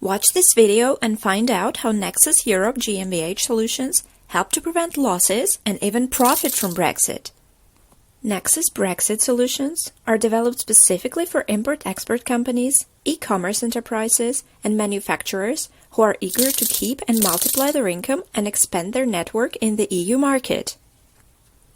Watch this video and find out how Nexus-Europe GmbH solutions help to prevent losses and even profit from Brexit. Nexus Brexit Solutions are developed specifically for import-export companies, e-commerce enterprises, and manufacturers who are eager to keep and multiply their income and expand their network in the EU market.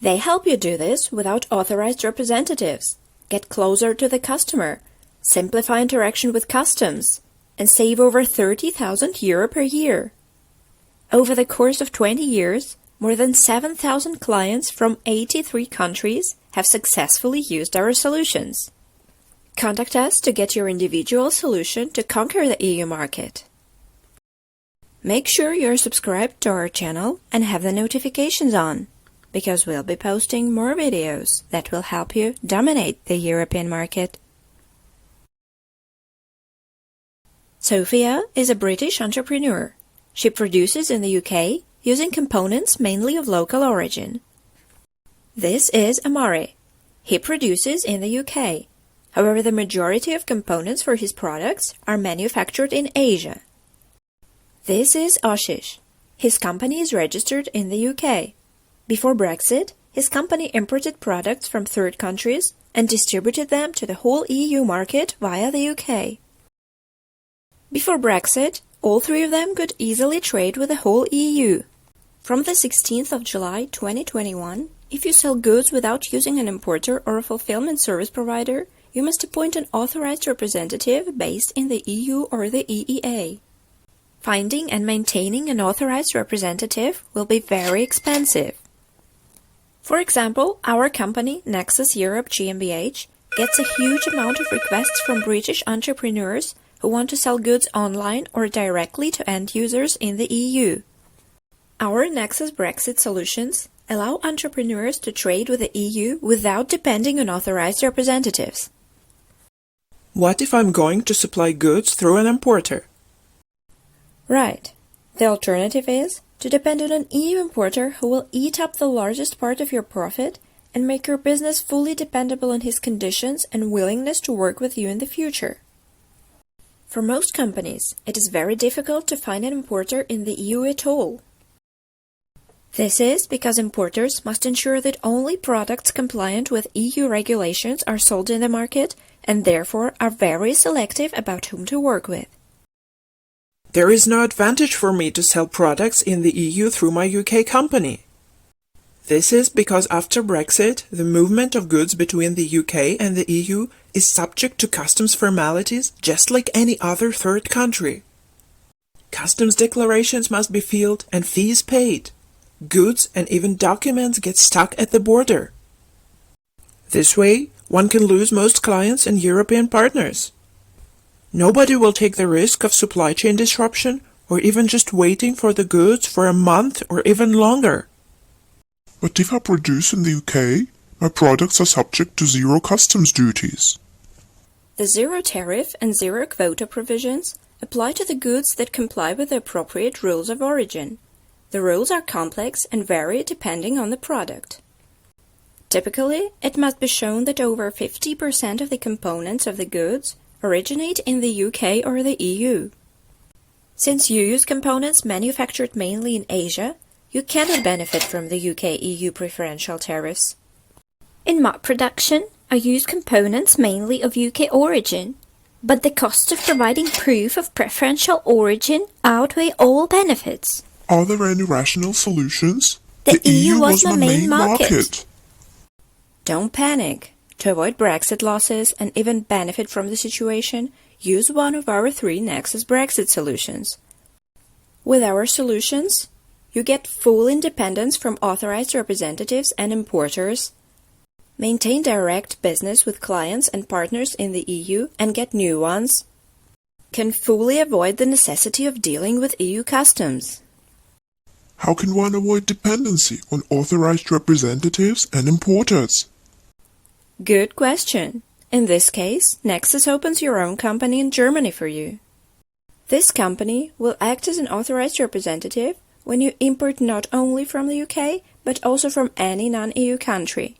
They help you do this without authorized representatives, get closer to the customer, simplify interaction with customs, and save over €30,000 per year. Over the course of 20 years, more than 7,000 clients from 83 countries have successfully used our solutions. Contact us to get your individual solution to conquer the EU market. Make sure you're subscribed to our channel and have the notifications on, because we'll be posting more videos that will help you dominate the European market. Sophia is a British entrepreneur. She produces in the UK using components mainly of local origin. This is Amari. He produces in the UK. However, the majority of components for his products are manufactured in Asia. This is Ashish. His company is registered in the UK. Before Brexit, his company imported products from third countries and distributed them to the whole EU market via the UK. Before Brexit, all three of them could easily trade with the whole EU. From the 16th of July 2021, if you sell goods without using an importer or a fulfillment service provider, you must appoint an authorized representative based in the EU or the EEA. Finding and maintaining an authorized representative will be very expensive. For example, our company, Nexus-Europe GmbH, gets a huge amount of requests from British entrepreneurs who want to sell goods online or directly to end users in the EU. Our Nexus Brexit solutions allow entrepreneurs to trade with the EU without depending on authorized representatives. What if I'm going to supply goods through an importer? Right. The alternative is to depend on an EU importer who will eat up the largest part of your profit and make your business fully dependable on his conditions and willingness to work with you in the future. For most companies, it is very difficult to find an importer in the EU at all. This is because importers must ensure that only products compliant with EU regulations are sold in the market and therefore are very selective about whom to work with. There is no advantage for me to sell products in the EU through my UK company. This is because after Brexit, the movement of goods between the UK and the EU is subject to customs formalities just like any other third country. Customs declarations must be filled and fees paid. Goods and even documents get stuck at the border. This way, one can lose most clients and European partners. Nobody will take the risk of supply chain disruption or even just waiting for the goods for a month or even longer. But if I produce in the UK, my products are subject to zero customs duties. The zero tariff and zero quota provisions apply to the goods that comply with the appropriate rules of origin. The rules are complex and vary depending on the product. Typically, it must be shown that over 50% of the components of the goods originate in the UK or the EU. Since you use components manufactured mainly in Asia, you cannot benefit from the UK-EU preferential tariffs. In my production, I use components mainly of UK origin, but the costs of providing proof of preferential origin outweigh all benefits. Are there any rational solutions? The EU was my main market. Don't panic. To avoid Brexit losses and even benefit from the situation, use one of our 3 Nexus Brexit solutions. With our solutions, you get full independence from authorized representatives and importers, maintain direct business with clients and partners in the EU and get new ones, can fully avoid the necessity of dealing with EU customs. How can one avoid dependency on authorized representatives and importers? Good question. In this case, Nexus opens your own company in Germany for you. This company will act as an authorized representative when you import not only from the UK, but also from any non-EU country.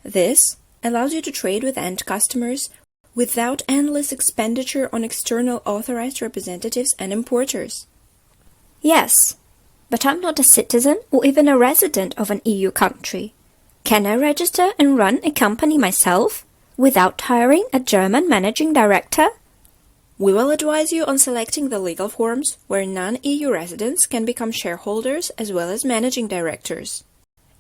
This allows you to trade with end customers without endless expenditure on external authorized representatives and importers. Yes, but I'm not a citizen or even a resident of an EU country. Can I register and run a company myself without hiring a German managing director? We will advise you on selecting the legal forms where non-EU residents can become shareholders as well as managing directors.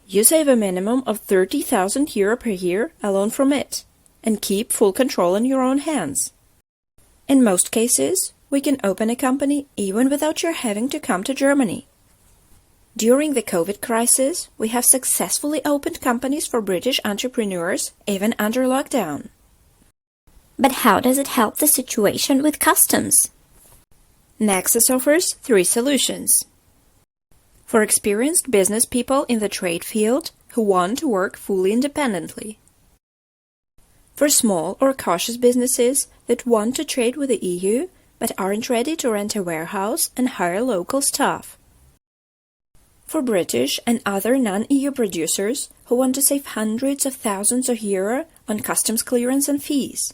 You save a minimum of €30,000 per year alone from it, and keep full control in your own hands. In most cases, we can open a company even without your having to come to Germany. During the COVID crisis, we have successfully opened companies for British entrepreneurs even under lockdown. But how does it help the situation with customs? Nexus offers 3 solutions. For experienced business people in the trade field who want to work fully independently. For small or cautious businesses that want to trade with the EU but aren't ready to rent a warehouse and hire local staff. For British and other non-EU producers who want to save hundreds of thousands of euro on customs clearance and fees.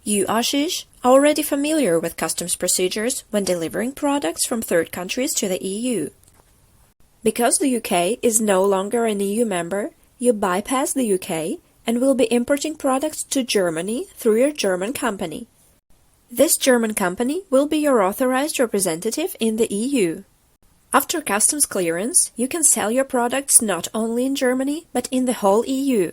You, Ashish, are already familiar with customs procedures when delivering products from third countries to the EU. Because the UK is no longer an EU member, you bypass the UK and will be importing products to Germany through your German company. This German company will be your authorized representative in the EU. After customs clearance, you can sell your products not only in Germany, but in the whole EU.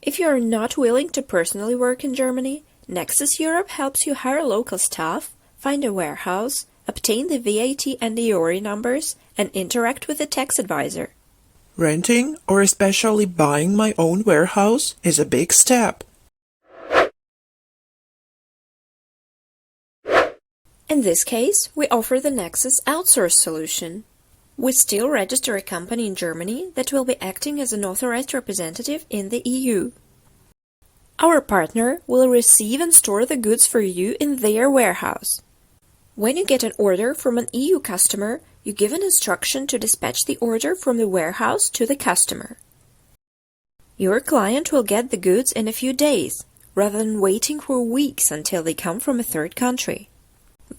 If you are not willing to personally work in Germany, Nexus-Europe helps you hire local staff, find a warehouse, obtain the VAT and the EORI numbers, and interact with a tax advisor. Renting, or especially buying my own warehouse, is a big step. In this case, we offer the Nexus Outsource solution. We still register a company in Germany that will be acting as an authorized representative in the EU. Our partner will receive and store the goods for you in their warehouse. When you get an order from an EU customer, you give an instruction to dispatch the order from the warehouse to the customer. Your client will get the goods in a few days, rather than waiting for weeks until they come from a third country.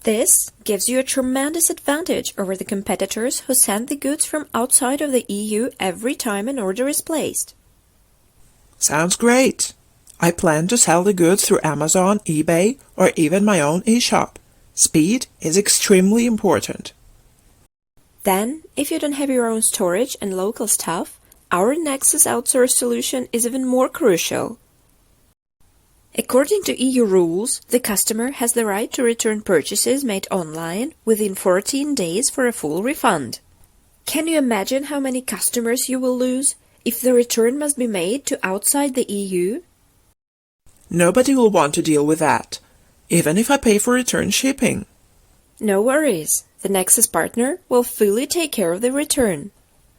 This gives you a tremendous advantage over the competitors who send the goods from outside of the EU every time an order is placed. Sounds great! I plan to sell the goods through Amazon, eBay, or even my own e-shop. Speed is extremely important. Then, if you don't have your own storage and local staff, our Nexus Outsource solution is even more crucial. According to EU rules, the customer has the right to return purchases made online within 14 days for a full refund. Can you imagine how many customers you will lose if the return must be made to outside the EU? Nobody will want to deal with that, even if I pay for return shipping. No worries. The Nexus partner will fully take care of the return.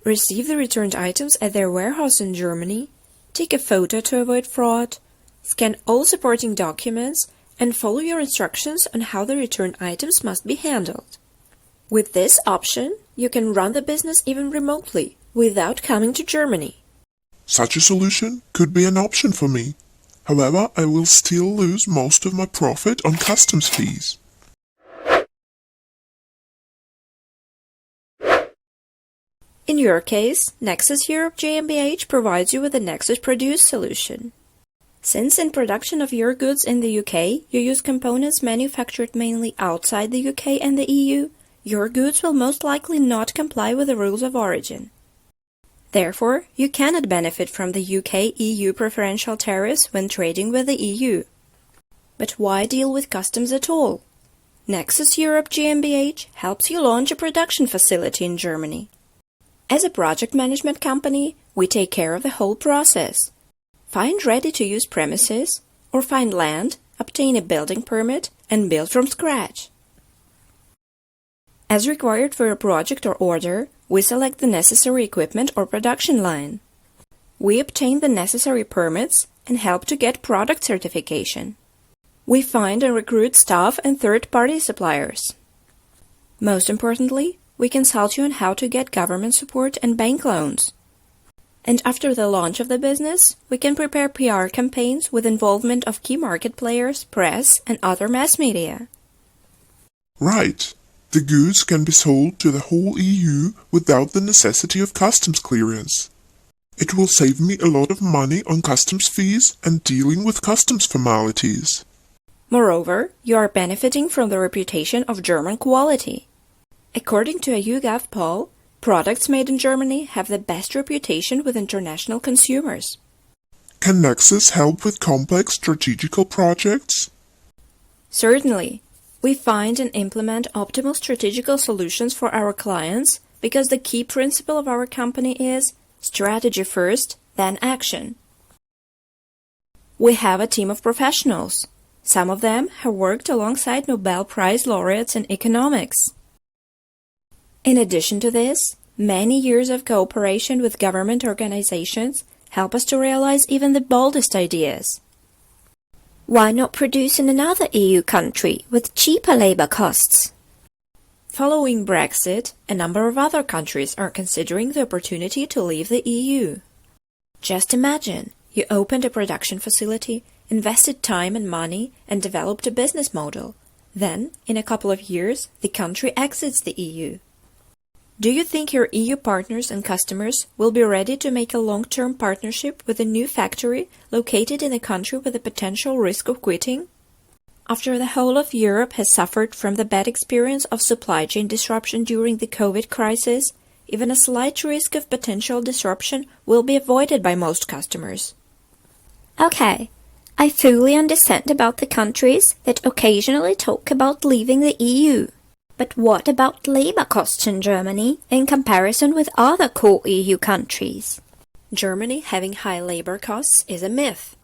Receive the returned items at their warehouse in Germany, take a photo to avoid fraud, scan all supporting documents, and follow your instructions on how the returned items must be handled. With this option, you can run the business even remotely, without coming to Germany. Such a solution could be an option for me. However, I will still lose most of my profit on customs fees. In your case, Nexus-Europe GmbH provides you with a Nexus Produce solution. Since in production of your goods in the UK, you use components manufactured mainly outside the UK and the EU, your goods will most likely not comply with the rules of origin. Therefore, you cannot benefit from the UK-EU preferential tariffs when trading with the EU. But why deal with customs at all? Nexus-Europe GmbH helps you launch a production facility in Germany. As a project management company, we take care of the whole process. Find ready-to-use premises, or find land, obtain a building permit, and build from scratch. As required for a project or order, we select the necessary equipment or production line. We obtain the necessary permits and help to get product certification. We find and recruit staff and third-party suppliers. Most importantly, we consult you on how to get government support and bank loans. And after the launch of the business, we can prepare PR campaigns with involvement of key market players, press, and other mass media. Right. The goods can be sold to the whole EU without the necessity of customs clearance. It will save me a lot of money on customs fees and dealing with customs formalities. Moreover, you are benefiting from the reputation of German quality. According to a YouGov poll, products made in Germany have the best reputation with international consumers. Can Nexus help with complex strategical projects? Certainly. We find and implement optimal strategical solutions for our clients because the key principle of our company is strategy first, then action. We have a team of professionals. Some of them have worked alongside Nobel Prize laureates in economics. In addition to this, many years of cooperation with government organizations help us to realize even the boldest ideas. Why not produce in another EU country with cheaper labor costs? Following Brexit, a number of other countries are considering the opportunity to leave the EU. Just imagine, you opened a production facility, invested time and money, and developed a business model. Then, in a couple of years, the country exits the EU. Do you think your EU partners and customers will be ready to make a long-term partnership with a new factory located in a country with a potential risk of quitting? After the whole of Europe has suffered from the bad experience of supply chain disruption during the COVID crisis, even a slight risk of potential disruption will be avoided by most customers. Okay, I fully understand about the countries that occasionally talk about leaving the EU. But what about labor costs in Germany in comparison with other core EU countries? Germany having high labor costs is a myth.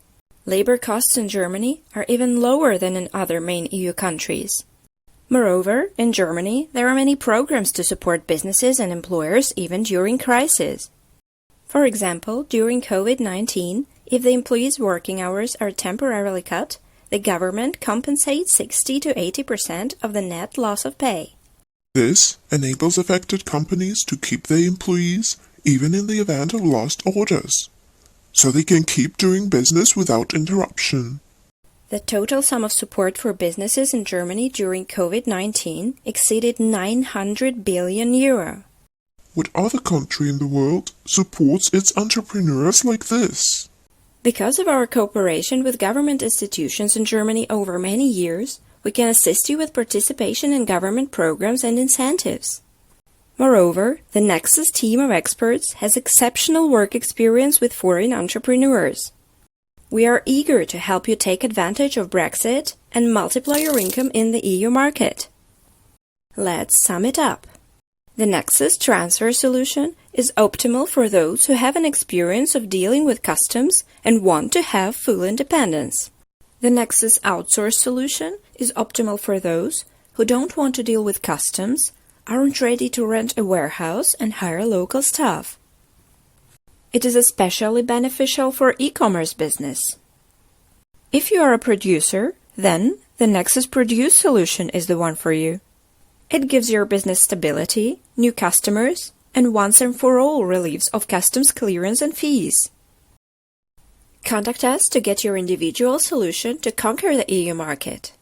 Labor costs in Germany are even lower than in other main EU countries. Moreover, in Germany, there are many programs to support businesses and employers even during crisis. For example, during COVID-19, if the employees' working hours are temporarily cut, the government compensates 60 to 80% of the net loss of pay. This enables affected companies to keep their employees even in the event of lost orders, so they can keep doing business without interruption. The total sum of support for businesses in Germany during COVID-19 exceeded 900 billion euro. What other country in the world supports its entrepreneurs like this? Because of our cooperation with government institutions in Germany over many years, we can assist you with participation in government programs and incentives. Moreover, the Nexus team of experts has exceptional work experience with foreign entrepreneurs. We are eager to help you take advantage of Brexit and multiply your income in the EU market. Let's sum it up. The Nexus transfer solution is optimal for those who have an experience of dealing with customs and want to have full independence. The Nexus outsource solution is optimal for those who don't want to deal with customs, aren't ready to rent a warehouse and hire local staff. It is especially beneficial for e-commerce business. If you are a producer, then the Nexus Produce solution is the one for you. It gives your business stability, new customers, and once and for all relieves of customs clearance and fees. Contact us to get your individual solution to conquer the EU market.